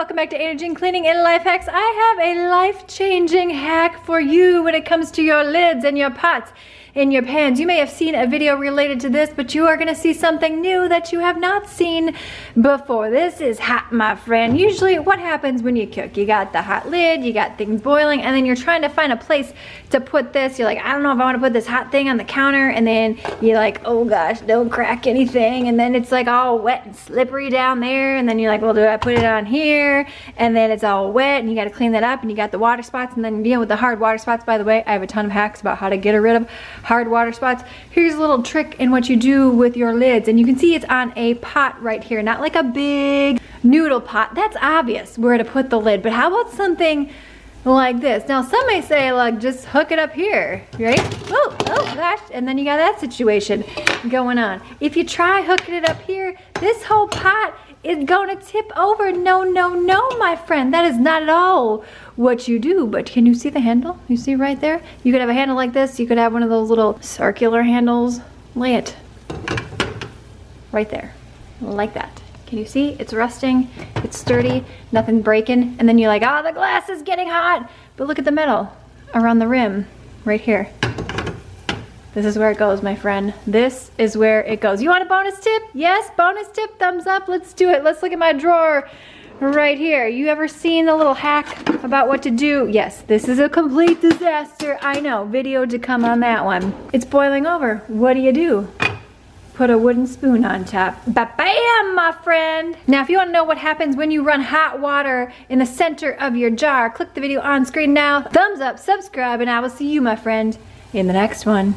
welcome back to Energy Cleaning and Life Hacks. I have a life-changing hack for you when it comes to your lids and your pots and your pans. You may have seen a video related to this, but you are gonna see something new that you have not seen before. This is hot, my friend. Usually what happens when you cook? You got the hot lid, you got things boiling, and then you're trying to find a place to put this. You're like, I don't know if I wanna put this hot thing on the counter, and then you're like, oh gosh, don't crack anything, and then it's like all wet and slippery down there, and then you're like, well, do I put it on here? And then it's all wet, and you gotta clean that up, and you got the water spots, and then dealing with the hard water spots. By the way, I have a ton of hacks about how to get rid of hard water spots. Here's a little trick in what you do with your lids, and you can see it's on a pot right here, not like a big noodle pot. That's obvious where to put the lid, but how about something like this? Now some may say, like, just hook it up here, right? Oh gosh, and then you got that situation going on. If you try hooking it up here, this whole pot is gonna tip over. No, my friend, that is not at all what you do. But can you see the handle? You see right there? You could have a handle like this. You could have one of those little circular handles. Lay it right there, like that. Can you see? It's rusting, it's sturdy, nothing breaking. And then you're like, oh, the glass is getting hot. But look at the metal around the rim, right here. This is where it goes, my friend. This is where it goes. You want a bonus tip? Yes, bonus tip, thumbs up, let's do it. Let's look at my drawer right here. You ever seen a little hack about what to do? Yes, this is a complete disaster. I know, video to come on that one. It's boiling over. What do? Put a wooden spoon on top. Ba-bam, my friend. Now, if you want to know what happens when you run hot water in the center of your jar, click the video on screen now. Thumbs up, subscribe, and I will see you, my friend, in the next one.